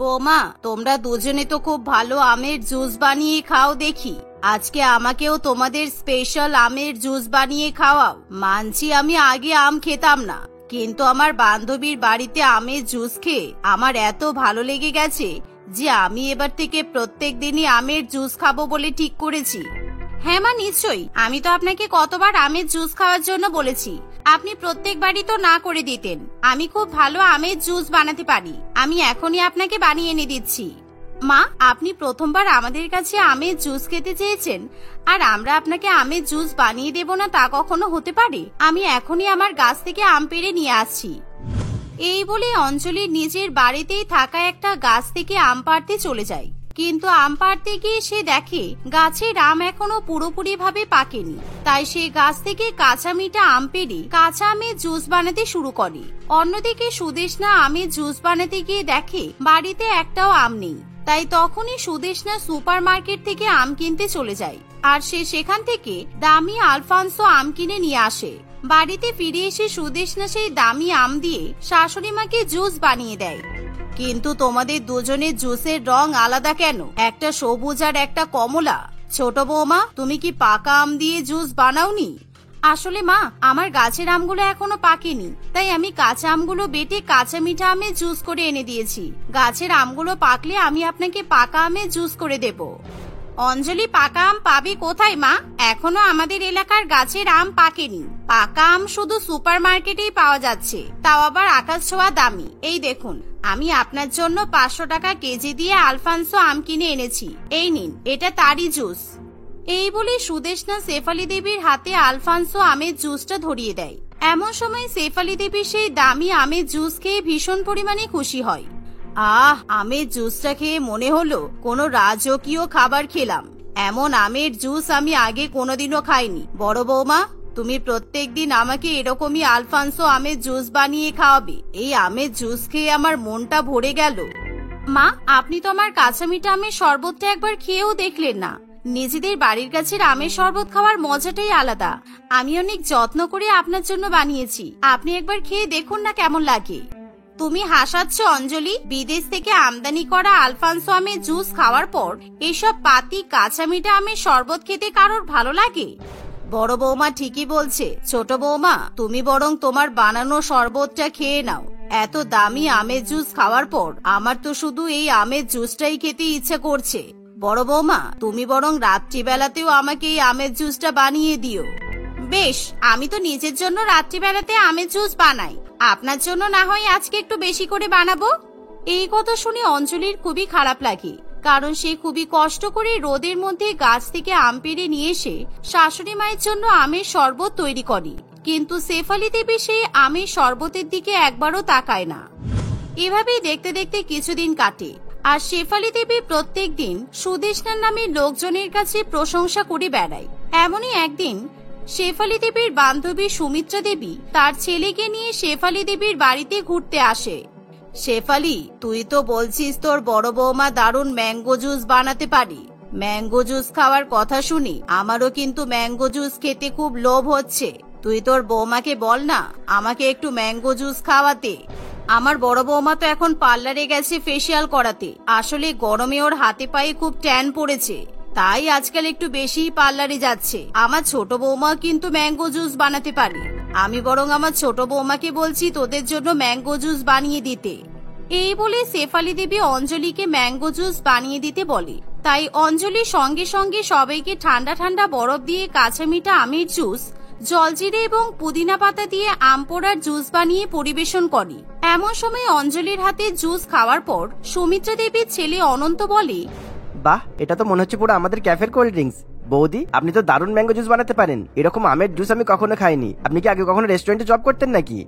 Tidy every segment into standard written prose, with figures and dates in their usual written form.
বৌমা, তোমরা দুজনে তো খুব ভালো আমের জুস বানিয়ে খাও দেখি। আজকে আমাকেও তোমাদের স্পেশাল আমের জুস বানিয়ে খাওয়াও। মানছি আমি আগে আম খেতাম না, কিন্তু আমার বান্ধবীর বাড়িতে আমের জুস খেয়ে আমার এত ভালো লেগে গেছে যে আমি এবার থেকে প্রত্যেক দিনই আমের জুস খাবো বলে ঠিক করেছি। হ্যাঁ মা, নিশ্চয়ই। আমি তো আপনাকে কতবার আমের জুস খাওয়ার জন্য বলেছি, আপনি প্রত্যেকবারই তো না করে দিতেন। আমি খুব ভালো আমের জুস বানাতে পারি, আমি এখনই আপনাকে বানিয়ে এনে দিচ্ছি। মা, আপনি প্রথমবার আমাদের কাছে আমের জুস খেতে চেয়েছেন, আর আমরা আপনাকে আমের জুস বানিয়ে দেব না তা কখনো হতে পারে? আমি এখনই আমার গাছ থেকে আম পেড়ে নিয়ে আসছি। এই বলে অঞ্জলির নিজের বাড়িতেই থাকা একটা গাছ থেকে আম পাড়তে চলে যায়। কিন্তু আম পাড়তে গিয়ে সে দেখে গাছের আম এখনো পুরোপুরি ভাবে পাকেনি। তাই সে গাছ থেকে কাঁচা মিঠা আম পেড়ে কাঁচা আমের জুস বানাতে শুরু করে। অন্যদিকে সুদেষ্ণা আমের জুস বানাতে গিয়ে দেখে বাড়িতে একটাও আম নেই। তাই তখনই সুদেষ্ণা সুপার মার্কেট থেকে আম কিনতে চলে যায়, আর সে সেখান থেকে দামি আলফানসো আম কিনে নিয়ে আসে। বাড়িতে ফিরে এসে সুদেষ্ণা সেই দামি আম দিয়ে শাশুড়ি মাকে জুস বানিয়ে দেয়। কিন্তু তোমাদের দুজনের জুসের রং আলাদা কেন? একটা সবুজ আর একটা কমলা। ছোট বৌমা, তুমি কি পাকা আম দিয়ে জুস বানাওনি? আসলে মা, আমার গাছের আমগুলো এখনো পাকেনি, তাই আমি কাঁচা আমগুলো বেটে কাঁচা মিঠা আমের জুস করে এনে দিয়েছি। গাছের আমগুলো পাকলে আমি আপনাকে পাকা আমের জুস করে দেব। অঞ্জলি, পাকা আম পাবে কোথায় মা? এখনো আমাদের এলাকার গাছের আম পাকেনি। পাকা আম শুধু সুপার মার্কেটেই পাওয়া যাচ্ছে, তাও আবার আকাশ ছোঁয়া দামি। এই দেখুন, আমি আপনার জন্য 500 টাকা কেজি দিয়ে আলফানসো আম কিনে এনেছি। এই নিন, এটা তারই জুস। এই বলে সুদেষ্ণা শেফালি দেবীর হাতে আলফানসো আমের জুসটা ধরিয়ে দেয়। এমন সময় শেফালি দেবী সেই দামি আমের জুস খেয়ে ভীষণ পরিমাণে খুশি হয়। আমের জুসটা খেয়ে মনে হলো কোনো রাজকীয় খাবার খেলাম। এমন আমের জুস আমি আগে কোনোদিনও খাইনি। বড় বৌমা, তুমি প্রত্যেকদিন আমাকে এরকমই আলফানসো আমের জুস বানিয়ে খাওয়াবে। এই আমের জুস খেয়ে আমার মনটা ভরে গেল। মা, আপনি তো আমার কাঁচা মিঠা আমের শরবতটা একবার খেয়েও দেখলেন না। নিজেদের বাড়ির কাছের আমের শরবত খাওয়ার মজাটাই আলাদা। আমি অনেক যত্ন করে আপনার জন্য বানিয়েছি, আপনি একবার খেয়ে দেখুন না কেমন লাগে। তুমি হাসাচ্ছ অঞ্জলি? বিদেশ থেকে আমদানি করা আলফানসো আমের জুস খাওয়ার পর এসব পাতি কাঁচা মিঠা আমের শরবত খেতে কারোর ভালো লাগে? বড় বৌমা ঠিকই বলছে। ছোট বৌমা, তুমি বরং তোমার বানানো শরবতটা খেয়ে নাও। এত দামি আমের জুস খাওয়ার পর আমার তো শুধু এই আমের জুসটাই খেতে ইচ্ছে করছে। বড় বৌমা, তুমি বরং রাত্রিবেলাতেও আমাকে এই আমের জুসটা বানিয়ে দিও। বেশ, আমি তো নিজের জন্য রাত্রিবেলাতে আমের জুস বানাই, আপনার জন্য না হয় আজকে একটু বেশি করে বানাবো। এই কথা শুনে অঞ্জলির খুবই খারাপ লাগে, কারণ সে খুবই কষ্ট করে রোদের মধ্যে গাছ থেকে আম পেড়ে নিয়ে এসে শাশুড়ি মায়ের জন্য আমের শরবত তৈরি করে। কিন্তু শেফালি দেবী সেই আমের শরবতের দিকে একবারও তাকায় না। এভাবেই দেখতে দেখতে কিছুদিন কাটে, আর শেফালি দেবী প্রত্যেক দিন সুদেষ্ণার নামে লোকজনের কাছে প্রশংসা করে বেড়ায়। এমনই একদিন শেফালি দেবীর বান্ধবী সুমিত্রা দেবী তার ছেলেকে নিয়ে শেফালি দেবীর বাড়িতে ঘুরতে আসে। শেফালি, তুই তো বলছিস তোর বড় বৌমা দারুণ ম্যাঙ্গো জুস বানাতে পারি। ম্যাঙ্গো জুস খাওয়ার কথা শুনি আমারও কিন্তু ম্যাঙ্গো জুস খেতে খুব লোভ হচ্ছে। তুই তোর বৌমাকে বল না আমাকে একটু ম্যাঙ্গো জুস খাওয়াতে। আমার বড় বৌমা তো এখন পার্লারে গেছে ফেসিয়াল করাতে। আসলে গরমে ওর হাতে পায়ে খুব ট্যান পড়েছে, তাই আজকাল একটু বেশি পার্লারে যাচ্ছে। আমার ছোট বৌমা কিন্তু ম্যাঙ্গো জুস বানাতে পারে। আমি বরং আমার ছোট বৌমাকে বলছি তোদের জন্য ম্যাঙ্গো জুস বানিয়ে দিতে। এই বলে শেফালি দেবী অঞ্জলিকে ম্যাঙ্গো জুস বানিয়ে দিতে বলে। তাই অঞ্জলি সঙ্গে সঙ্গে সবাইকে ঠান্ডা ঠান্ডা বরফ দিয়ে কাঁচা মিঠা আমের জুস, জলজিরে এবং পুদিনা পাতা দিয়ে আম পোড়ার জুস বানিয়ে পরিবেশন করে। এমন সময় অঞ্জলির হাতে জুস খাওয়ার পর সুমিত্রা দেবীর ছেলে অনন্ত বলে, বাহ, এটা তো মনে হচ্ছে পুরো আমাদের ক্যাফের কোল্ড ড্রিঙ্কস। বৌদি, আপনি তো দারুণ ম্যাঙ্গো জুস বানাতে পারেন। এরকম আমের জুস আমি কখনো খাইনি। আপনি কি আগে কখনো রেস্টুরেন্টে জব করতেন নাকি?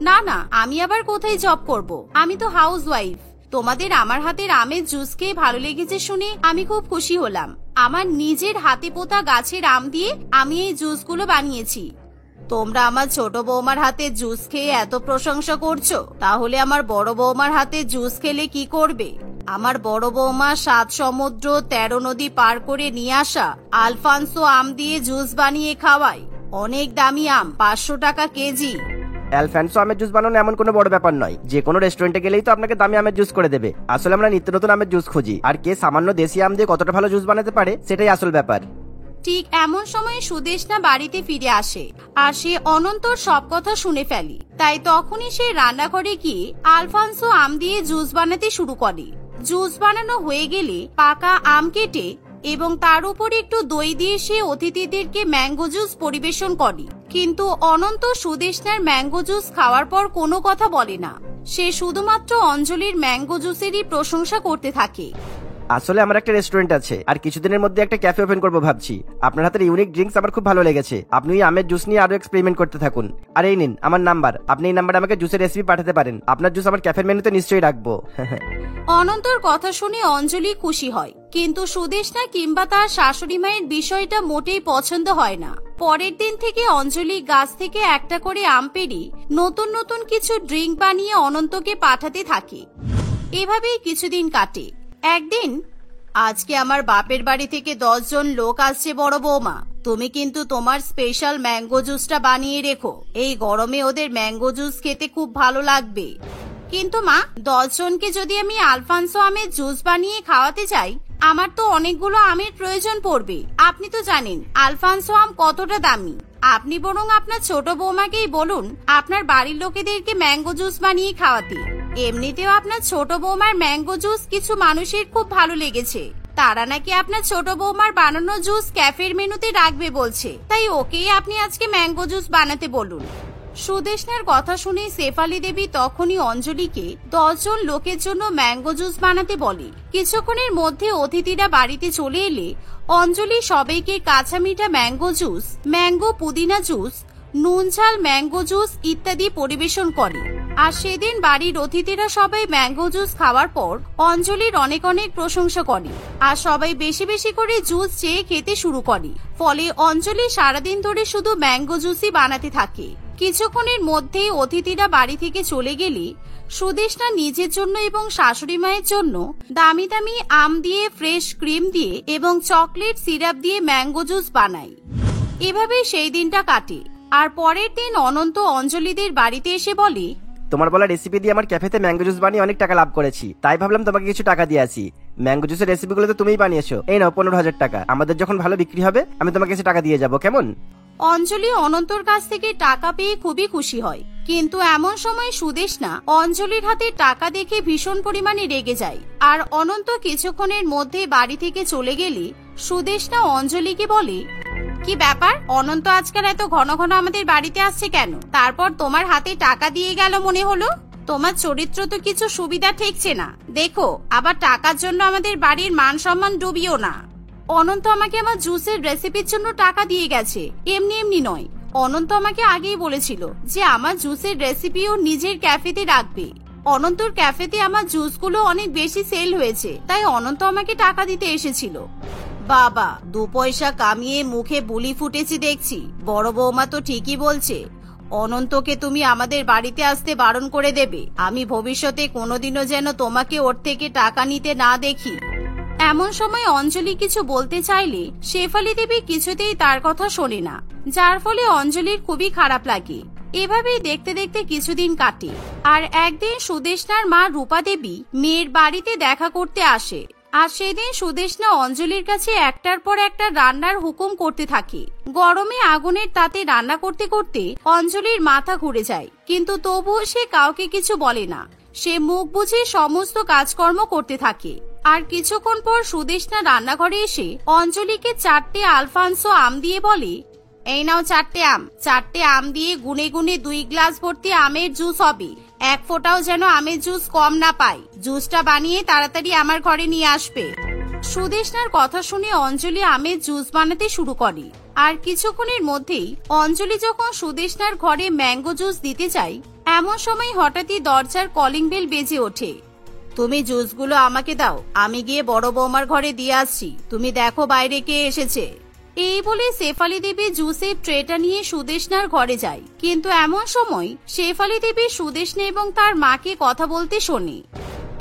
না না, আমি আবার কোথায় জব করব? আমি তো হাউস ওয়াইফ। তোমাদের আমার হাতের আমের জুস খেয়ে ভালো লেগেছে শুনে আমি খুব খুশি হলাম। আমার নিজের হাতে পোতা গাছের আম দিয়ে আমি এই জুসগুলো বানিয়েছি। তোমরা আমার ছোট বৌমার হাতে জুস খেয়ে এত প্রশংসা করছো, তাহলে আমার বড় বৌমার হাতে জুস খেলে কি করবে? আমার বড় বৌমা 7 সমুদ্র 13 নদী পার করে নিয়ে আসা আলফানসো আম দিয়ে জুস বানিয়ে খাওয়ায়। অনেক দামি আম, 500 টাকা কেজি। অ্যালফান্সো আমের জুস বানানো এমন কোনো বড় ব্যাপার নয়, যে কোনো রেস্টুরেন্টে গেলেই তো আপনাকে দামি আমের জুস করে দেবে। আসলে আমরা নিত্য নতুন আমের জুস খুঁজি, আর কে সামান্য দেশি আম দিয়ে কতটা ভালো জুস বানাতে পারে সেটাই আসল ব্যাপার। ঠিক এমন সময় সুদেষ্ণা বাড়িতে ফিরে আসে আর সে অনন্তর সব কথা শুনে ফেলে। তাই তখনই সে রান্নাঘরে গিয়ে আলফান্সো আম দিয়ে জুস বানাতে শুরু করে। জুস বানানো হয়ে গেলে পাকা আম কেটে এবং তার উপর একটু দই দিয়ে সে অতিথিদেরকে ম্যাঙ্গো জুস পরিবেশন করে। কিন্তু অনন্ত সুদেষ্ণার ম্যাঙ্গো জুস খাওয়ার পর কোনো কথা বলে না, সে শুধুমাত্র অঞ্জলির ম্যাঙ্গো জুসেরই প্রশংসা করতে থাকে। আসলে আমার একটা রেস্টুরেন্ট আছে, আর কিছুদিনের মধ্যে একটা ক্যাফে ওপেন করবো ভাবছি। আপনার হাতের ইউনিক ড্রিঙ্কস আমার খুব ভালো লেগেছে, আপনি ওই আমের জুস নিয়ে আরো এক্সপেরিমেন্ট করতে থাকুন। আর এই নিন আমার নাম্বার, আপনি এই নাম্বারে আমাকে জুসের রেসিপি পাঠাতে পারেন। আপনার জুস আমার ক্যাফের মেনুতে নিশ্চয়ই রাখবো। অনন্তর কথা শুনে অঞ্জলি খুশি হয়, কিন্তু সুদেষ্ণা কিংবা তার শাশুড়ি মায়ের বিষয়টা মোটেই পছন্দ হয় না। পরের দিন থেকে অঞ্জলি গাছ থেকে একটা করে আম পেড়ে নতুন নতুন কিছু ড্রিঙ্ক বানিয়ে অনন্তকে পাঠাতে থাকে। এভাবেই কিছুদিন কাটে। একদিন, আজকে আমার বাপের বাড়ি থেকে 10 জন লোক আসছে বড় বৌমা, তুমি কিন্তু তোমার স্পেশাল ম্যাঙ্গো জুসটা বানিয়ে রেখো, এই গরমে ওদের ম্যাঙ্গো জুস খেতে খুব ভালো লাগবে। কিন্তু মা, 10 জনকে যদি আমি আলফান্সো আমের জুস বানিয়ে খাওয়াতে চাই, আমার তো অনেকগুলো আমের প্রয়োজন পড়বে। আপনি তো জানেন আলফান্সো আম কতটা দামি। আপনি বরং আপনার ছোট বৌমাকেই বলুন আপনার বাড়ির লোকেদেরকে ম্যাঙ্গো জুস বানিয়ে খাওয়াতে। এমনিতেও আপনার ছোট বৌমার ম্যাঙ্গো জুস কিছু মানুষের খুব ভালো লেগেছে, তারা নাকি আপনার ছোট বৌমার বানানো জুস ক্যাফের মেনুতে রাখবে বলছে, তাই ওকেই আপনি আজকে ম্যাঙ্গো জুস বানাতে বলুন। সুদেষ্ণার কথা শুনে শেফালি দেবী তখনই অঞ্জলিকে 10 জন লোকের জন্য ম্যাঙ্গো জুস বানাতে বলে। কিছুক্ষণের মধ্যে অতিথিরা বাড়িতে চলে এলে অঞ্জলি সবাইকে কাঁচা মিঠা ম্যাঙ্গো জুস, ম্যাঙ্গো পুদিনা জুস, নুন ঝাল ম্যাঙ্গো জুস ইত্যাদি পরিবেশন করে। আর সেদিন বাড়ির অতিথিরা সবাই ম্যাঙ্গো জুস খাওয়ার পর অঞ্জলির অনেক অনেক প্রশংসা করে, আর সবাই বেশি বেশি করে জুস চেয়ে খেতে শুরু করে। ফলে অঞ্জলি সারাদিন ধরে শুধু ম্যাঙ্গো জুসই বানাতে থাকে। কিছুক্ষণের মধ্যেই অতিথিরা বাড়ি থেকে চলে গেলে সুদেষ্ণা নিজের জন্য এবং শাশুড়ি মায়ের জন্য দামি দামি আম দিয়ে, ফ্রেশ ক্রিম দিয়ে এবং চকলেট সিরাপ দিয়ে ম্যাঙ্গো জুস বানায়। এভাবেই সেই দিনটা কাটে। আর পরের দিন অনন্ত অঞ্জলিদের বাড়িতে এসে বলে, তোমার বলা রেসিপি দিয়ে আমার ক্যাফেতে ম্যাঙ্গো জুস বানিয়ে অনেক টাকা লাভ করেছি, তাই ভাবলাম তোমাকে কিছু টাকা দিয়ে আসি। ম্যাঙ্গো জুসের রেসিপিগুলো তো তুমিই বানিয়েছো, এই নাও 15,000 টাকা। আমাদের যখন ভালো বিক্রি হবে আমি তোমাকে কিছু টাকা দিয়ে যাবো, কেমন? অঞ্জলি অনন্তর কাছ থেকে টাকা পেয়ে খুবই খুশি হয়, কিন্তু এমন সময় সুদেষ্ণা অঞ্জলির হাতে টাকা দেখে ভীষণ পরিমাণে রেগে যায়। আর অনন্ত কিছুক্ষণের মধ্যে বাড়ি থেকে চলে গেলে সুদেষ্ণা অঞ্জলিকে বলে, কি ব্যাপার, অনন্ত আজকাল এত ঘন ঘন আমাদের বাড়িতে আসছে কেন? তারপর তোমার হাতে টাকা দিয়ে গেল মনে হলো। তোমার চরিত্র তো কিছু সুবিধা ঠেকছে না। দেখো, আবার টাকার জন্য আমাদের বাড়ির মান সম্মান ডুবিও না। অনন্ত আমাকে আমার জুসের রেসিপির জন্য টাকা দিয়ে গেছে, এমনি এমনি নয়। অনন্ত আমাকে আগেই বলেছিল যে আমার জুসের রেসিপিও নিজের ক্যাফেতে রাখবে। অনন্তর ক্যাফেতে আমার জুসগুলো অনেক বেশি সেল হয়েছে, তাই অনন্ত আমাকে টাকা দিতে এসেছিল। বাবা, 2 পয়সা কামিয়ে মুখে বুলি ফুটেছে দেখছি। বড় বৌমা তো ঠিকই বলছে, অনন্তকে তুমি আমাদের বাড়িতে আসতে বারণ করে দেবে। আমি ভবিষ্যতে কোনোদিনও যেন তোমাকে ওর থেকে টাকা নিতে না দেখি। এমন সময় অঞ্জলি কিছু বলতে চাইলে শেফালি দেবী কিছুতেই তার কথা শোনে না, যার ফলে অঞ্জলির খুবই খারাপ লাগে। এভাবেই দেখতে দেখতে কিছুদিন কাটে। আর একদিন সুদেষ্ণার মা রূপা দেবী মেয়ের বাড়িতে দেখা করতে আসে। আর সেদিন সুদেষ্ণা অঞ্জলির কাছে একটার পর একটা রান্নার হুকুম করতে থাকে। গরমে আগুনের তাতে রান্না করতে করতে অঞ্জলির মাথা ঘুরে যায়, কিন্তু তবুও সে কাউকে কিছু বলে না। সে মুখ বুজে সমস্ত কাজকর্ম করতে থাকে। আর কিছুক্ষণ পর সুদেষ্ণা রান্নাঘরে এসে অঞ্জলিকে 4টে আলফান্সো আম দিয়ে বলে, এই নাও 4টে আম। 4টে আম দিয়ে গুনে গুনে 2 গ্লাস ভর্তি আমের জুস হবে। 1 ফোঁটাও যেন আমের জুস কম না পাই। জুসটা বানিয়ে তাড়াতাড়ি আমার ঘরে নিয়ে আসবে। সুদেষ্ণার কথা শুনে অঞ্জলি আমের জুস বানাতে শুরু করে। আর কিছুক্ষণের মধ্যেই অঞ্জলি যখন সুদেষ্ণার ঘরে ম্যাঙ্গো জুস দিতে চায়, এমন সময় হঠাৎই দরজার কলিং বেল বেজে ওঠে। তুমি জুসগুলো আমাকে দাও, আমি গিয়ে বড় বৌমার ঘরে দিয়ে আসছি। তুমি দেখো বাইরে কে এসেছে। এই বলে শেফালি দেবী জুসের ট্রেটা নিয়ে সুদেষ্ণার ঘরে যায়। কিন্তু এমন সময় শেফালি দেবী সুদেষ্ণা এবং তার মাকে কথা বলতে শোনে।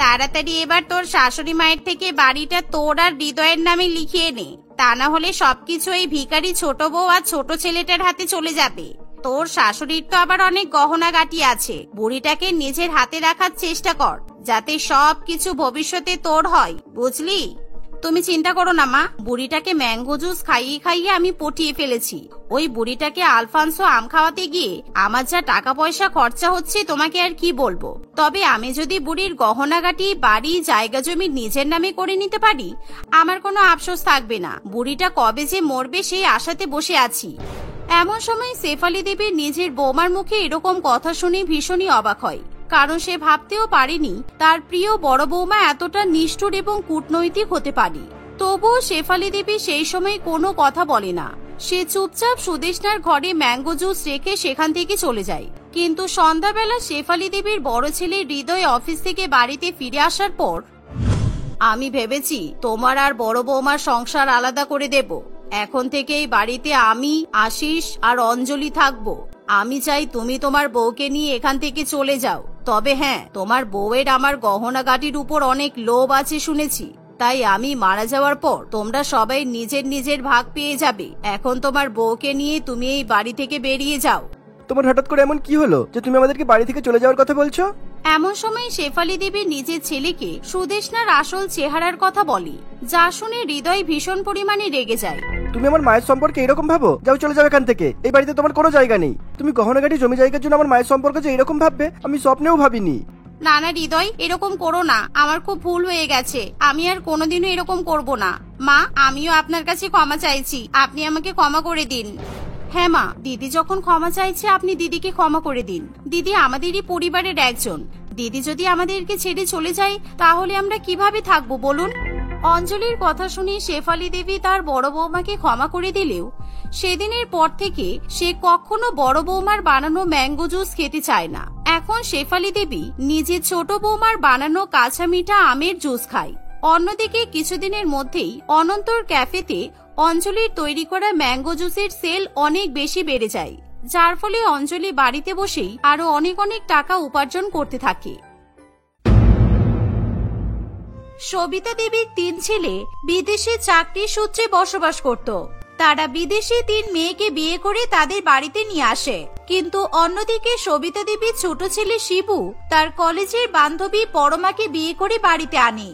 তাড়াতাড়ি এবার তোর শাশুড়ি মায়ের থেকে বাড়িটা তোর আর হৃদয়ের নামে লিখিয়ে নে, তা না হলে সবকিছু এই ভিখারি ছোট বউ আর ছোট ছেলেটার হাতে চলে যাবে। তোর শাশুড়ির তো আবার অনেক গহনা গাটি আছে, বুড়িটাকে নিজের হাতে রাখার চেষ্টা কর, যাতে সব কিছু ভবিষ্যতে তোর হয়, বুঝলি? তুমি চিন্তা করো না মা, বুড়িটাকে ম্যাঙ্গো জুস খাইয়ে খাইয়ে আমি পটিয়ে ফেলেছি। ওই বুড়িটাকে আলফানসো আম খাওয়াতে গিয়ে আমার যা টাকা পয়সা খরচা হচ্ছে তোমাকে আর কি বলবো। তবে আমি যদি বুড়ির গহনাগাটি, বাড়ি, জায়গা জমি নিজের নামে করে নিতে পারি, আমার কোনো আফসোস থাকবে না। বুড়িটা কবে যে মরবে সেই আশাতে বসে আছি। এমন সময় শেফালি দেবীর নিজের বৌমার মুখে এরকম কথা শুনে ভীষণই অবাক হয়, কারণ সে ভাবতেও পারেনি তার প্রিয় বড় বৌমা এতটা নিষ্ঠুর এবং কূটনৈতিক হতে পারে। তবুও শেফালি দেবী সেই সময় কোনো কথা বলে না। সে চুপচাপ সুদেষ্ণার ঘরে ম্যাঙ্গো জুস রেখে সেখান থেকে চলে যায়। কিন্তু সন্ধ্যাবেলা শেফালি দেবীর বড় ছেলে হৃদয় অফিস থেকে বাড়িতে ফিরে আসার পর, আমি ভেবেছি তোমার আর বড় বৌমার সংসার আলাদা করে দেব। এখন থেকে এই বাড়িতে আমি, আশিস আর অঞ্জলি থাকবো। আমি চাই তুমি তোমার বউকে নিয়ে এখান থেকে চলে যাও। তবে হ্যাঁ, তোমার বউয়ের আমার গহনা গাটির উপর অনেক লোভ আছে শুনেছি, তাই আমি মারা যাওয়ার পর তোমরা সবাই নিজের নিজের ভাগ পেয়ে যাবে। এখন তোমার বউকে নিয়ে তুমি এই বাড়ি থেকে বেরিয়ে যাও। তোমার হঠাৎ করে এমন কি হলো যে তুমি আমাদেরকে বাড়ি থেকে চলে যাওয়ার কথা বলছো? এমন সময় শেফালি দেবী নিজের ছেলেকে সুদেষ্ণার আসল চেহারার কথা বলে, যা শুনে হৃদয় ভীষণ পরিমাণে রেগে যায়। তুমি আমার মায়ের সম্পর্কে এরকম ভাবো? যাও, চলে যাও এখান থেকে। এই বাড়িতে তোমার কোনো জায়গা নেই। তুমি গহনাগাটি, জমি জায়গার জন্য আমার মায়ের সম্পর্কে যে এরকম ভাববে আমি স্বপ্নেও ভাবিনি। না না হৃদয়, এরকম করো না, আমার খুব ভুল হয়ে গেছে। আমি আর কোনোদিনও এরকম করব না। মা, আমিও আপনার কাছে ক্ষমা চাইছি, আপনি আমাকে ক্ষমা করে দিন। হ্যাঁ মা, দিদি যখন ক্ষমা চাইছে আপনি দিদিকে ক্ষমা করে দিন। দিদি আমাদেরই পরিবারের একজন। দিদি যদি আমাদেরকে ছেড়ে চলে যায় তাহলে আমরা কিভাবে থাকবো বলুন? অঞ্জলির কথা শুনে শেফালি দেবী তার বড় বৌমাকে ক্ষমা করে দিলেও সেদিনের পর থেকে সে কখনো বড় বৌমার বানানো ম্যাঙ্গো জুস খেতে চায় না। এখন শেফালি দেবী নিজের ছোট বৌমার বানানো কাঁচা মিঠা আমের জুস খায়। অন্যদিকে কিছুদিনের মধ্যেই অনন্তর ক্যাফেতে অঞ্জলির তৈরি করা ম্যাঙ্গো জুসের সেল অনেক বেশি বেড়ে যায়, যার ফলে অঞ্জলি বাড়িতে বসেই আরো অনেক অনেক টাকা উপার্জন করতে থাকে। সবিতা দেবীর 3 ছেলে বিদেশে চাকরি সূত্রে বসবাস করত। তারা বিদেশে 3 মেয়েকে বিয়ে করে তাদের বাড়িতে নিয়ে আসে। কিন্তু অন্যদিকে সবিতা দেবীর ছোট ছেলে শিবু তার কলেজের বান্ধবী পরমাকে বিয়ে করে বাড়িতে আনে।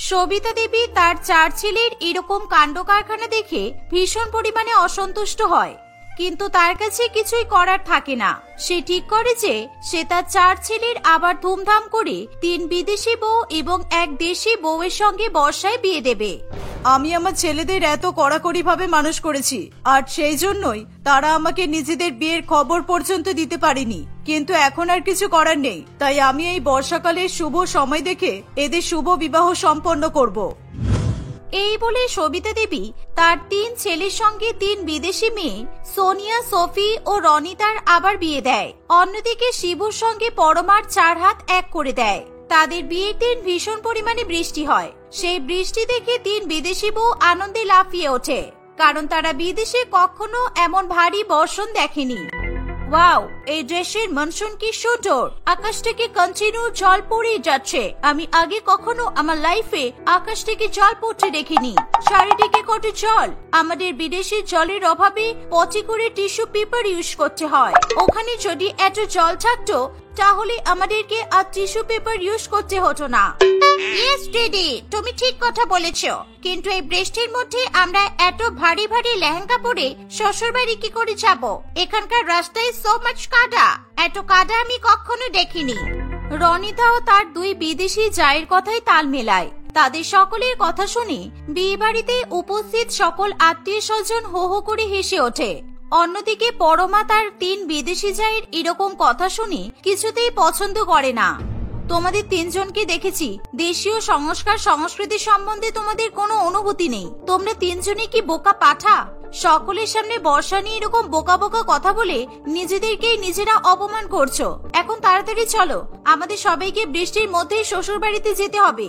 সবিতা দেবী তার 4 ছেলের এরকম কাণ্ড কারখানা দেখে ভীষণ পরিমাণে অসন্তুষ্ট হয়, কিন্তু তার কাছে কিছুই করার থাকে না। সে ঠিক করে যে সে তার 4 ছেলের আবার ধুমধাম করে 3 বিদেশি বউ এবং 1 দেশি বউয়ের সঙ্গে বর্ষায় বিয়ে দেবে। আমি আমার ছেলেদের এত কড়াকড়ি ভাবে মানুষ করেছি, আর সেই জন্যই তারা আমাকে নিজেদের বিয়ের খবর পর্যন্ত দিতে পারেনি। কিন্তু এখন আর কিছু করার নেই, তাই আমি এই বর্ষাকালের শুভ সময় দেখে এদের শুভ বিবাহ সম্পন্ন করব। এই বলে সবিতা দেবী তার 3 ছেলের সঙ্গে 3 বিদেশি মেয়ে সোনিয়া, সোফি ও রনিতার আবার বিয়ে দেয়। অন্যদিকে শিবুর সঙ্গে পরমার 4 হাত এক করে দেয়। তাদের বিয়ের দিন ভীষণ পরিমাণে বৃষ্টি হয়। সেই বৃষ্টি দেখে 3 বিদেশি বউ আনন্দে লাফিয়ে ওঠে, কারণ তারা বিদেশে কখনো এমন ভারী বর্ষণ দেখেনি। ওয়াও, এই ড্রেসের মনসুন কি সুন্দর! আকাশ থেকে কন্টিনিউ জল পড়ে যাচ্ছে। আমি আগে কখনো আমার লাইফে আকাশ থেকে জল পড়তে দেখিনি। চারিদিকে কত জল! আমাদের বিদেশি জলের অভাবে পচে করে টিস্যু পেপার ইউজ করতে হয়। ওখানে যদি এত জল থাকতো তাহলে আমাদেরকে আর টিস্যু পেপার ইউজ করতে হতো না। ইয়েস দিদি, তুমি ঠিক কথা বলেছো। কিন্তু এই বৃষ্টির মধ্যে আমরা এত ভারী ভারী লেহেঙ্গা পরে শ্বশুর বাড়ি কি করে যাব? এখানকার রাস্তায় সো মাচ কাদা। এত কাদা আমি কখনো দেখিনি। রনিতাও তার 2 বিদেশি জায়ের কথাই তাল মেলায়। তাদের সকলের কথা শুনে বিয়ে বাড়িতে উপস্থিত সকল আত্মীয় স্বজন হো হো করে হেসে ওঠে। অন্যদিকে পরমা তার 3 বিদেশি জায়ের এরকম কথা শুনে কিছুতেই পছন্দ করে না। তোমাদের 3 জনকে দেখেছি, দেশীয় সংস্কার সংস্কৃতি সম্বন্ধে তোমাদের কোনো অনুভূতি নেই। তোমরা 3 জনই কি বোকা পাঠা? সকলের সামনে বর্ষা নিয়ে এরকম বোকা বোকা কথা বলে নিজেদেরকেই নিজেরা অপমান করছো। এখন তাড়াতাড়ি চলো, আমাদের সবাইকে বৃষ্টির মধ্যেই শ্বশুর বাড়িতে যেতে হবে।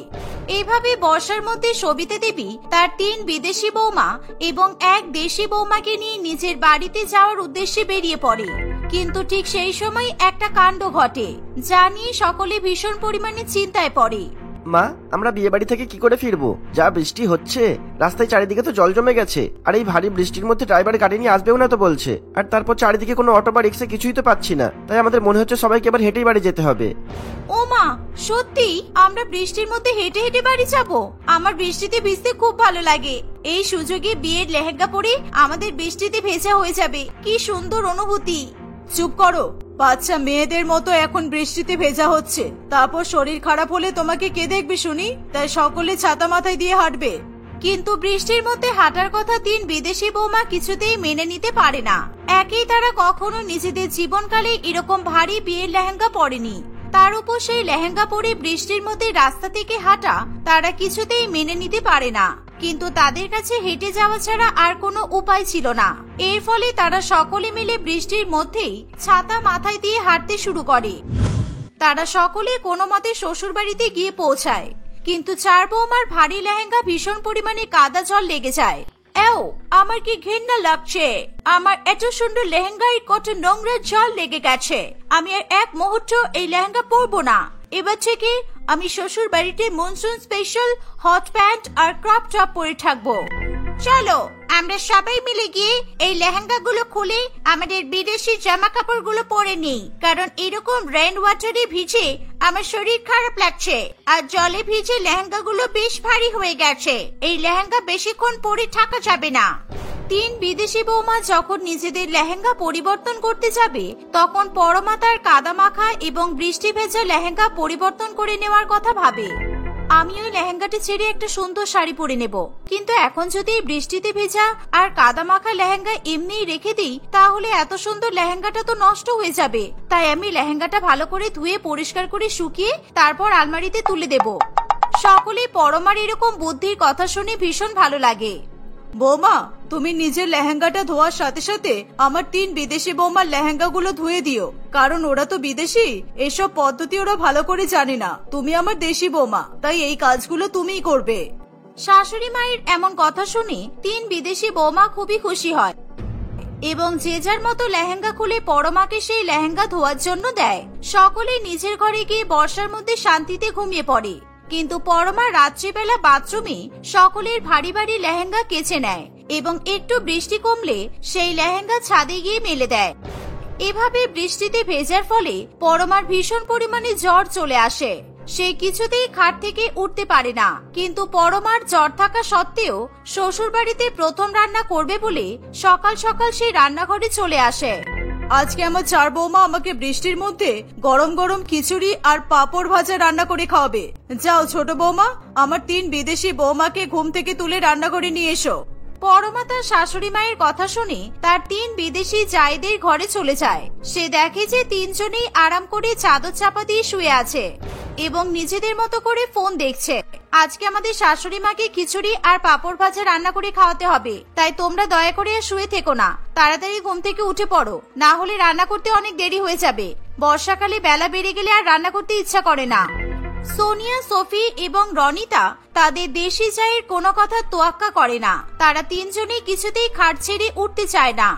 এইভাবে বর্ষার মধ্যে সবিতা দেবী তার 3 বিদেশি বৌমা এবং 1 দেশি বৌমাকে নিয়ে নিজের বাড়িতে যাওয়ার উদ্দেশ্যে বেরিয়ে পড়ে। কিন্তু ঠিক সেই সময় একটা কাণ্ড ঘটে, যা নিয়ে সকলে ভীষণ পরিমাণে চিন্তায় পড়ে। মা, আমরা বিয়ে বাড়ি থেকে কি করে ফিরবো? যা বৃষ্টি হচ্ছে, রাস্তায় চারিদিকে তো জল জমে গেছে। আর এই ভারী বৃষ্টির মধ্যে ড্রাইভার গাড়ি নিয়ে আসবেও না তো বলছে। আর তারপর চারিদিকে কোনো অটো বা রিক্সা কিছুই তো পাচ্ছি না। তাই আমাদের মনে হচ্ছে সবাইকে এবার হেঁটেই বাড়ি যেতে হবে। ও মা, সত্যি আমরা বৃষ্টির মধ্যে হেঁটে হেঁটে বাড়ি যাব? আমার বৃষ্টিতে ভিজতে খুব ভালো লাগে। এই সুযোগে বিয়ের লেহেঙ্গা পরে আমাদের বৃষ্টিতে ভেজা হয়ে যাবে। কি সুন্দর অনুভূতি। চুপ করো, বাচ্চা মেয়েদের মতো এখন বৃষ্টিতে ভেজা হচ্ছে। তারপর শরীর খারাপ হলে তোমাকে কে দেখবে শুনি? তাই সকলে ছাতা মাথায় দিয়ে হাঁটবে। কিন্তু বৃষ্টির মধ্যে হাঁটার কথা তিন বিদেশি বৌমা কিছুতেই মেনে নিতে পারে না। একেই তারা কখনো নিজেদের জীবনকালে এরকম ভারী বিয়ের লেহেঙ্গা পরেনি। তার উপর সেই লেহেঙ্গা পরে বৃষ্টির মধ্যে রাস্তা থেকে হাঁটা তারা কিছুতেই মেনে নিতে পারে না। কিন্তু তাদের কাছে হেঁটে যাওয়া ছাড়া আর কোনো উপায় ছিল না। এর ফলে তারা সকলে মিলে বৃষ্টির মধ্যেই ছাতা মাথায় দিয়ে হাঁটতে শুরু করে। তারা সকলে কোনো মতে শ্বশুর বাড়িতে গিয়ে পৌঁছায়। কিন্তু চার বৌমার ভারী লেহেঙ্গা ভীষণ পরিমাণে কাদা জল লেগে যায়। এও, আমার কি ঘৃণা লাগছে। আমার এত সুন্দর লেহেঙ্গায় কত নোংরা জল লেগে গেছে। আমি আর এক মুহূর্ত এই লেহেঙ্গা পরবো না। এবার থেকে আমি শ্বশুর বাড়িতে মনসুন স্পেশাল হট প্যান্ট আর ক্রপ টপ পরে থাকবো। চলো আমরা সবাই মিলে গিয়ে এই লেহেঙ্গা গুলো খুলে আমাদের বিদেশি জামা কাপড় গুলো পরে নিই। কারণ এরকম রেইন ওয়াটারে ভিজে আমার শরীর খারাপ লাগছে। আর জলে ভিজে লেহেঙ্গা গুলো বেশ ভারী হয়ে গেছে। এই লেহেঙ্গা বেশিক্ষণ পরে থাকা যাবে না। তিন বিদেশি বৌমা যখন নিজেদের লেহেঙ্গা পরিবর্তন করতে যাবে, তখন পরমা তার কাদা মাখা এবং বৃষ্টি ভেজা লেহেঙ্গা পরিবর্তন করে নেওয়ার কথা ভাবে। আমি ওই লেহেঙ্গাটি ছেড়ে একটা সুন্দর শাড়ি পরে নেব। কিন্তু এখন যদি বৃষ্টিতে ভেজা আর কাদা মাখা লেহেঙ্গা এমনিই রেখে দিই, তাহলে এত সুন্দর লেহেঙ্গাটা তো নষ্ট হয়ে যাবে। তাই আমি লেহেঙ্গাটা ভালো করে ধুয়ে পরিষ্কার করে শুকিয়ে তারপর আলমারিতে তুলে দেব। সকলে পরমার এরকম বুদ্ধির কথা শুনে ভীষণ ভালো লাগে। বৌমা, তুমি নিজের লেহেঙ্গাটা ধোয়ার সাথে সাথে আমার তিন বিদেশি বৌমার লেহেঙ্গা গুলো ধুয়ে দিও। কারণ ওরা তো বিদেশি, এসব পদ্ধতি ওরা ভালো করে জানে না। তুমি আমার দেশি বৌমা, তাই এই কাজগুলো তুমিই করবে। শাশুড়ি মায়ের এমন কথা শুনে তিন বিদেশি বৌমা খুবই খুশি হয় এবং যে যার মতো লেহেঙ্গা খুলে পরমাকে সেই লেহেঙ্গা ধোয়ার জন্য দেয়। সকলে নিজের ঘরে গিয়ে বর্ষার মধ্যে শান্তিতে ঘুমিয়ে পড়ে। কিন্তু পরমা রাত্রিবেলা বাথরুমে সকলের ভারী ভারী লেহেঙ্গা কেচে নেয় এবং একটু বৃষ্টি কমলে সেই লেহেঙ্গা ছাদে গিয়ে মেলে দেয়। এভাবে বৃষ্টিতে ভেজার ফলে পরমার ভীষণ পরিমাণে জ্বর চলে আসে। সে কিছুতেই খাট থেকে উঠতে পারে না। কিন্তু পরমার জ্বর থাকা সত্ত্বেও শ্বশুর বাড়িতে প্রথম রান্না করবে বলে সকাল সকাল সে রান্নাঘরে চলে আসে। আজকে আমার চার বৌমা আমাকে বৃষ্টির মধ্যে গরম গরম খিচুড়ি আর পাঁপড় ভাজা রান্না করে খাওয়াবে। যাও ছোট বৌমা, আমার তিন বিদেশি বৌমাকে ঘুম থেকে তুলে রান্না করে নিয়ে এসো। পরমা তার শাশুড়ি মায়ের কথা শুনে তার তিন বিদেশি জায়েদের ঘরে চলে যায়। সে দেখে যে তিনজনেই আরাম করে চাদর চাপা দিয়ে শুয়ে আছে এবং নিজেদের মতো করে ফোন দেখছে। আজকে আমাদের শাশুড়ি মাকে খিচুড়ি আর পাঁপড় ভাজা রান্না করে খাওয়াতে হবে। তাই তোমরা দয়া করে আর শুয়ে থেকো না, তাড়াতাড়ি ঘুম থেকে উঠে পড়ো, না হলে রান্না করতে অনেক দেরি হয়ে যাবে। বর্ষাকালে বেলা বেড়ে গেলে আর রান্না করতে ইচ্ছা করে না। সোনিয়া, সোফি এবং রনিতা তাদের দেশি জায়ের কোনো কথা তোয়াক্কা করে না। তারা তিনজনেই কিছুতেই খাট ছেড়ে উঠতে চায় না।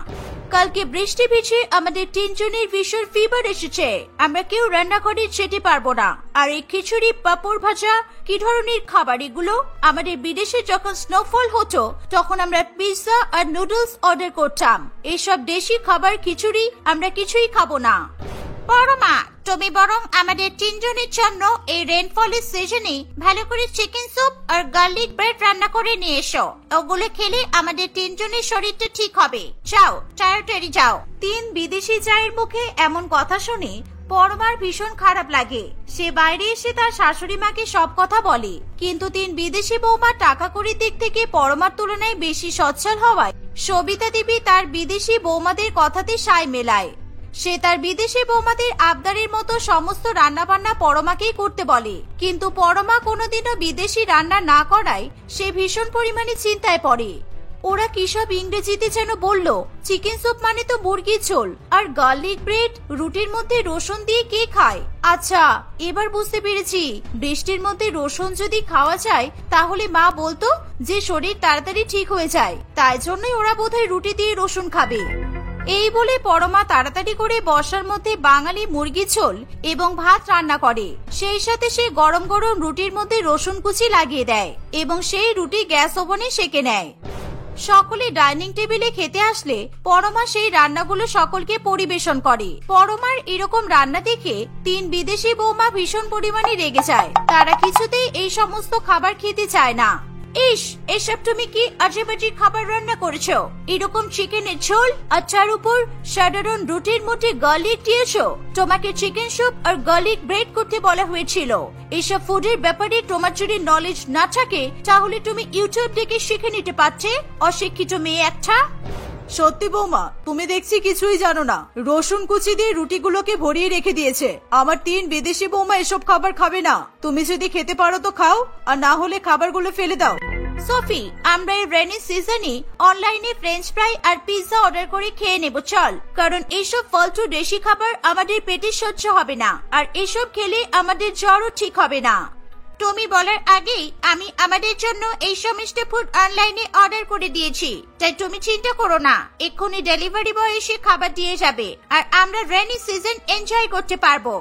কালকে বৃষ্টি ভিজে আমাদের তিনজনের ভীষণ ফিভার এসেছে। আমরা কেউ রান্নাঘরে যেতে পারবো না। আর এই খিচুড়ি, পাঁপড় ভাজা কি ধরনের খাবার এগুলো? আমাদের বিদেশে যখন স্নোফল হতো তখন আমরা পিৎজা আর নুডলস অর্ডার করতাম। এইসব দেশি খাবার খিচুড়ি আমরা কিছুই খাবো না। পরমা, তুমি বরং আমাদের তিনজনের জন্য এই রেনফলের সিজনে ভালো করে চিকেন স্যুপ আর গার্লিক ব্রেড রান্না করে নিয়ে এসো। ওগুলো খেলে আমাদের তিনজনের শরীরটা ঠিক হবে। যাও, তাড়াতাড়ি যাও। তিন বিদেশি জায়ের মুখে এমন কথা শুনে পরমার ভীষণ খারাপ লাগে। সে বাইরে এসে তার শাশুড়ি মাকে সব কথা বলে। কিন্তু তিন বিদেশি বৌমা টাকা কড়ির দিক থেকে পরমার তুলনায় বেশি সচ্ছল হওয়ায় সবিতা দেবী তার বিদেশি বৌমাদের কথাতে সায় মেলায়। সে তার বিদেশি বৌমাদের আবদারের মতো সমস্ত রান্না বান্না পরমাকেই করতে বলে। কিন্তু পরমা কোনোদিনও বিদেশি রান্না না করায় সে ভীষণ পরিমাণে চিন্তায় পড়ে। ওরা কিসব ইংরেজিতে যেন বলল। চিকেন স্যুপ মানে তো মুরগির ঝোল, আর গার্লিক ব্রেড রুটির মধ্যে রসুন দিয়ে কে খায়? আচ্ছা, এবার বুঝতে পেরেছি। বৃষ্টির মধ্যে রসুন যদি খাওয়া যায় তাহলে মা বলতো যে শরীর তাড়াতাড়ি ঠিক হয়ে যায়। তাই জন্যই ওরা বোধহয় রুটি দিয়ে রসুন খাবে। এই বলে পরমা তাড়াতাড়ি করে বর্ষার মধ্যে বাঙালি মুরগি ঝোল এবং ভাত রান্না করে। সেই সাথে সে গরম গরম রুটির মধ্যে রসুন কুচি লাগিয়ে দেয় এবং সেই রুটি গ্যাস ওভেনে সেঁকে নেয়। সকলে ডাইনিং টেবিলে খেতে আসলে পরমা সেই রান্নাগুলো সকলকে পরিবেশন করে। পরমার এরকম রান্না দেখে 3 বিদেশি বৌমা ভীষণ পরিমাণে রেগে যায়। তারা কিছুতেই এই সমস্ত খাবার খেতে চায় না। ইস, এসব তুমি কি আজেবাজে খাবার রান্না করেছো? এরকম চিকেনের ঝোল আর তার উপর সাধারণ রুটির মধ্যে গার্লিক দিয়েছো। তোমাকে চিকেন স্যুপ আর গার্লিক ব্রেড করতে বলা হয়েছিল। এসব ফুডের ব্যাপারে তোমার যদি নলেজ না থাকে তাহলে তুমি ইউটিউব থেকে শিখে নিতে পারতে। অশিক্ষিত মেয়ে একটা। সত্যি বৌমা, তুমি দেখছি কিছুই জানো না। রসুন কুচি দিয়ে রুটিগুলোকে ভরিয়ে রেখে দিয়েছে। আমার 3 বিদেশি বৌমা এসব খাবার খাবে না। তুমি যদি খেতে পারো তো খাও, আর না হলে খাবারগুলো ফেলে দাও। সোফি, আমরা এই রেনি সিজনে অনলাইনে ফ্রেঞ্চ ফ্রাই আর পিৎজা অর্ডার করে খেয়ে নেব চল। কারণ এইসব ফালতু দেশি খাবার আমাদের পেটে সহ্য হবে না, আর এসব খেলে আমাদের জ্বরও ঠিক হবে না। তুমি বলার আগেই আমি আমাদের জন্য এই সমস্ত ফুড অনলাইনে অর্ডার করে দিয়েছি, তাই তুমি চিন্তা করো না। এক্ষুনি ডেলিভারি বয় এসে খাবার দিয়ে যাবে, আর আমরা রেনি সিজন এনজয় করতে পারবো।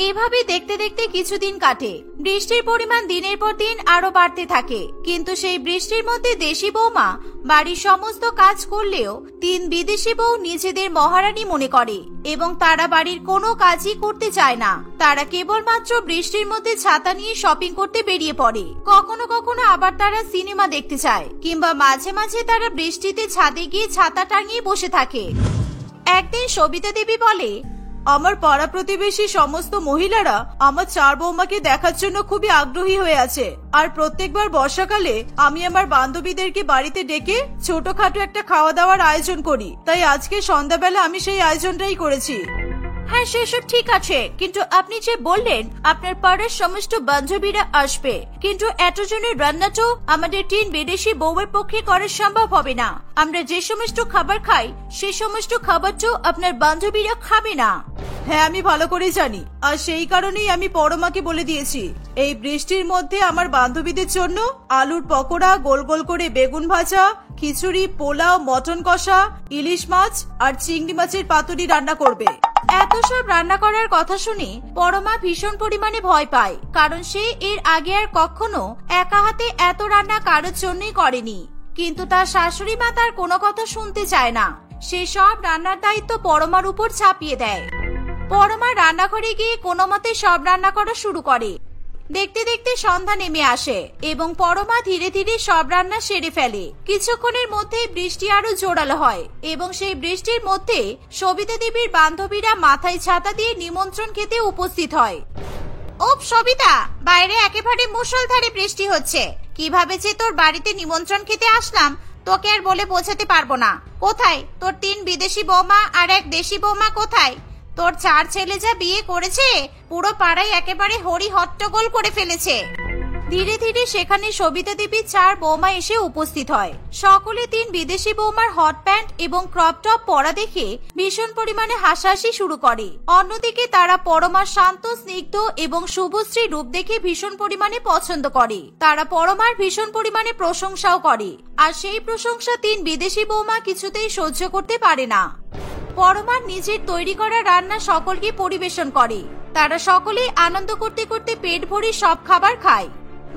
এভাবে দেখতে দেখতে কিছুদিন কাটে। বৃষ্টির পরিমাণ দিনের পর দিন আরো বাড়তে থাকে, কিন্তু সেই বৃষ্টির মধ্যে দেশি বৌমা বাড়ির সমস্ত কাজ করলেও 3 বিদেশি বউ নিজেদের মহারানী মনে করে এবং তারা বাড়ির কোনো কাজই করতে চায় না। তারা কেবলমাত্র বৃষ্টির মধ্যে ছাতা নিয়ে শপিং করতে বেরিয়ে পড়ে। কখনো কখনো আবার তারা সিনেমা দেখতে চায়, কিংবা মাঝে মাঝে তারা বৃষ্টিতে ছাদে গিয়ে ছাতা টাঙিয়ে বসে থাকে। একদিন সবিতা দেবী বলে, আমার পাড়া প্রতিবেশী সমস্ত মহিলারা আমার 4 বৌমাকে দেখার জন্য খুবই আগ্রহী হয়ে আছে। আর প্রত্যেকবার বর্ষাকালে আমি আমার বান্ধবীদেরকে বাড়িতে ডেকে ছোটখাটো একটা খাওয়া দাওয়ার আয়োজন করি। তাই আজকে সন্ধ্যাবেলা আমি সেই আয়োজনটাই করেছি। হ্যাঁ, সেসব ঠিক আছে, কিন্তু আপনি যে বললেন আপনার পাড়ার সমস্ত বান্ধবীরা আসবে, কিন্তু এতজনের রান্না তো আমাদের 3 বিদেশি বউয়ের পক্ষে করা সম্ভব হবে না। আমরা যে সমস্ত খাবার খাই সে সমস্ত খাবার তো আপনার বান্ধবীরা খাবে না। হ্যাঁ, আমি ভালো করে জানি, আর সেই কারণেই আমি পরমাকে বলে দিয়েছি এই বৃষ্টির মধ্যে আমার বান্ধবীদের জন্য আলুর পকোড়া, গোল গোল করে বেগুন ভাজা, খিচুড়ি, পোলাও, মটন কষা, ইলিশ মাছ আর চিংড়ি মাছের পাতুরি রান্না করবে। এত সব রান্না করার কথা শুনে পরমা ভীষণ পরিমাণে ভয় পায়, কারণ সে এর আগে আর কখনো একা হাতে এত রান্না কারোর জন্যই করেনি। কিন্তু তার শাশুড়ি মা তার কোনো কথা শুনতে চায় না। সে সব রান্নার দায়িত্ব পরমার উপর চাপিয়ে দেয়। পরমা রান্নাঘরে গিয়ে কোনো মতে সব রান্না করা শুরু করে। দেখতে দেখতে সন্ধ্যা নেমে আসে এবং পরমা ধীরে ধীরে সব রান্না সেরে ফেলে। কিছুক্ষণের মধ্যে বৃষ্টি আরো জোরালো হয় এবং সেই বৃষ্টির মধ্যে সবিতা দেবীর বান্ধবীরা মাথায় ছাতা দিয়ে নিমন্ত্রণ খেতে উপস্থিত হয়। ওপ সবিতা, বাইরে একেবারে মুষলধারে বৃষ্টি হচ্ছে। কিভাবে যে তোর বাড়িতে নিমন্ত্রণ খেতে আসলাম তোকে আর বলে বোঝাতে পারবো না। কোথায় তোর 3 বিদেশি বৌমা আর 1 দেশি বৌমা? কোথায় তোর 4 ছেলে যা বিয়ে করেছে? পুরো পাড়ায় একেবারে হরি হট্টগোল করে ফেলেছে। ধীরে ধীরে সেখানে সবিতা দেবীর 4 বৌমা এসে উপস্থিত হয়। সকলে 3 বিদেশি বৌমার হট প্যান্ট এবং ক্রপ টপ পরা দেখে ভীষণ পরিমাণে হাসাহাসি শুরু করে। অন্যদিকে তারা পরমার শান্ত, স্নিগ্ধ এবং শুভশ্রী রূপ দেখে ভীষণ পরিমাণে পছন্দ করে। তারা পরমার ভীষণ পরিমাণে প্রশংসাও করে, আর সেই প্রশংসা 3 বিদেশি বৌমা কিছুতেই সহ্য করতে পারে না। পরমার নিজের তৈরি করা রান্না সকলকে পরিবেশন করে। তারা সকলেই আনন্দ করতে করতে পেট ভরে সব খাবার খায়।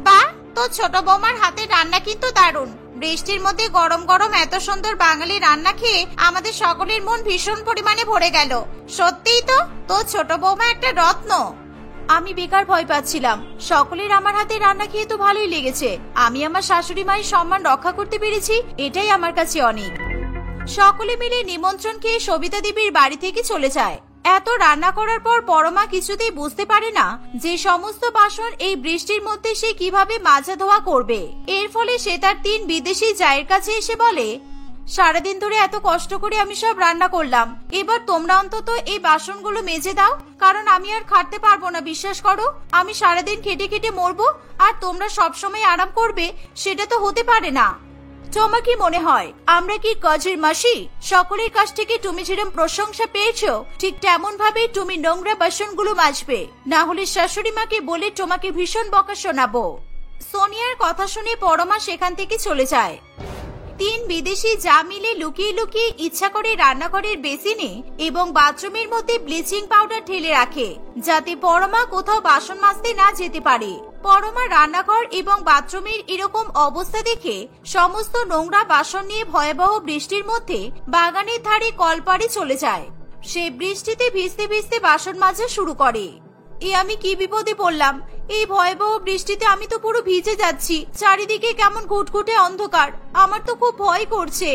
বাহ, তোর ছোট বৌমার হাতের রান্না কিন্তু দারুণ। বৃষ্টির মধ্যে গরম গরম এত সুন্দর বাঙালি রান্না খেয়ে আমাদের সকলের মন ভীষণ পরিমাণে ভরে গেল। সত্যিই তো, তোর ছোট বৌমা একটা রত্ন। আমি বেকার ভয় পাচ্ছিলাম। সকলের আমার হাতে রান্না খেয়ে তো ভালোই লেগেছে। আমি আমার শাশুড়ি মায়ের সম্মান রক্ষা করতে পেরেছি, এটাই আমার কাছে অনেক। সকলে মিলে নিমন্ত্রণ খেয়ে সবিতা দেবীর বাড়ি থেকে চলে যায়। এত রান্না করার পর পরমা কিছুতেই বুঝতে পারে না যে সমস্ত বাসন এই বৃষ্টির মধ্যে সে কিভাবে মাজা ধোয়া করবে। এর ফলে সে তার 3 বিদেশি জায়ের কাছে এসে বলে, সারাদিন ধরে এত কষ্ট করে আমি সব রান্না করলাম, এবার তোমরা অন্তত এই বাসনগুলো মেজে দাও, কারণ আমি আর খাটতে পারবো না। বিশ্বাস করো, আমি সারাদিন খেটে খেটে মরবো আর তোমরা সবসময় আরাম করবে, সেটা তো হতে পারে না। তোমার কি মনে হয় আমরা কি কাজের মাসি? সকলের কাছ থেকে তুমি যেরকম প্রশংসা পেয়েছো ঠিক তেমন ভাবে তুমি নোংরা বাসনগুলো মাজবে, না হলে শাশুড়ি মাকে বলে তোমাকে ভীষণ বকা শোনাবো। সোনিয়ার কথা শুনে পরমা সেখান থেকে চলে যায়। তিন বিদেশি যা মিলে লুকিয়ে লুকিয়ে ইচ্ছা করে রান্নাঘরের বেসিনে এবং বাথরুমের মধ্যে ব্লিচিং পাউডার ঢেলে রাখে, যাতে পরমা কোথাও বাসন মাজতে না যেতে পারে। পরমা রান্নাঘর এবং বাথরুমের এরকম অবস্থা দেখে সমস্ত নোংরা বাসন নিয়ে ভয়াবহ বৃষ্টির মধ্যে বাগানের ধারে কলপাড়ে চলে যায়। সে বৃষ্টিতে ভিজতে ভিজতে বাসন মাজা শুরু করে। আমি কি বিপদে পড়লাম! এই ভয়াবহ বৃষ্টিতে আমি তো পুরো ভিজে যাচ্ছি, চারিদিকে কেমন ঘুটঘুটে অন্ধকার, আমার তো খুব ভয় করছে।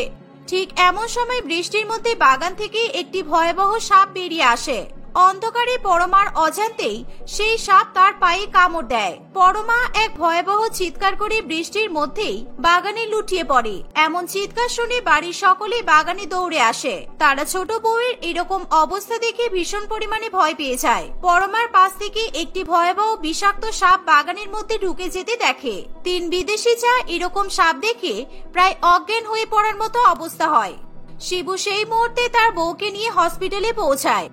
ঠিক এমন সময় বৃষ্টির মধ্যে বাগান থেকে একটি ভয়াবহ সাপ বেরিয়ে আসে। অন্ধকারে পরমার অজান্তেই সেই সাপ তার পায়ে কামড় দেয়। পরমা এক ভয়াবহ চিৎকার করে বৃষ্টির মধ্যেই বাগানে লুটিয়ে পড়ে। এমন চিৎকার শুনে বাড়ির সকলে বাগানে দৌড়ে আসে। তারা ছোট বউয়ের এরকম অবস্থা দেখে ভীষণ পরিমাণে ভয় পেয়ে যায়। পরমার পাশ থেকে একটি ভয়াবহ বিষাক্ত সাপ বাগানের মধ্যে ঢুকে যেতে দেখে। তিন বিদেশি যা এরকম সাপ দেখে প্রায় অজ্ঞান হয়ে পড়ার মতো অবস্থা হয়। শিবু সেই মুহূর্তে তার বউকে নিয়ে হসপিটালে পৌঁছায়।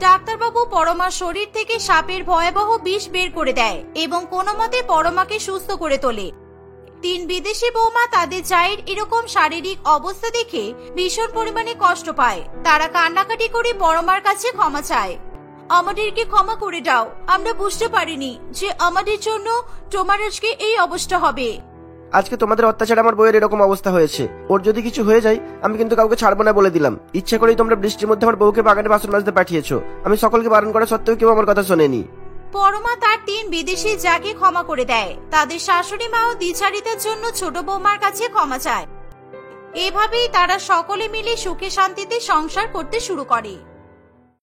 ডাক্তারবাবু পরমার শরীর থেকে সাপের ভয়াবহ বিষ বের করে দেয় এবং কোনো মতে পরমাকে সুস্থ করে তোলে। তিন বিদেশি বৌমা তাদের জায়ের এরকম শারীরিক অবস্থা দেখে ভীষণ পরিমাণে কষ্ট পায়। তারা কান্নাকাটি করে পরমার কাছে ক্ষমা চায়। আমাদেরকে ক্ষমা করে দাও, আমরা বুঝতে পারিনি যে আমাদের জন্য তোমার আজকে এই অবস্থা হবে। আজকে তোমাদের অত্যাচার আমার বইয়ের এরকম অবস্থা হয়েছে। ওর যদি কিছু হয়ে যায় আমি কিন্তু কাউকে ছাড়বো না বলে দিলাম। ইচ্ছা করেই তোমরা বৃষ্টির মধ্যে আমার বউকে বাগানে বাসন মাজতে পাঠিয়েছো। আমি সকলকে বারণ করা সত্ত্বেও কেউ আমার কথা শোনেনি। পরমা তার তিন বিদেশি যাকে ক্ষমা করে দেয়। তাদের শাশুড়ি মাও দ্বিচারিতার জন্য ছোট বৌমার কাছে ক্ষমা চায়। এভাবেই তারা সকলে মিলে সুখে শান্তিতে সংসার করতে শুরু করে।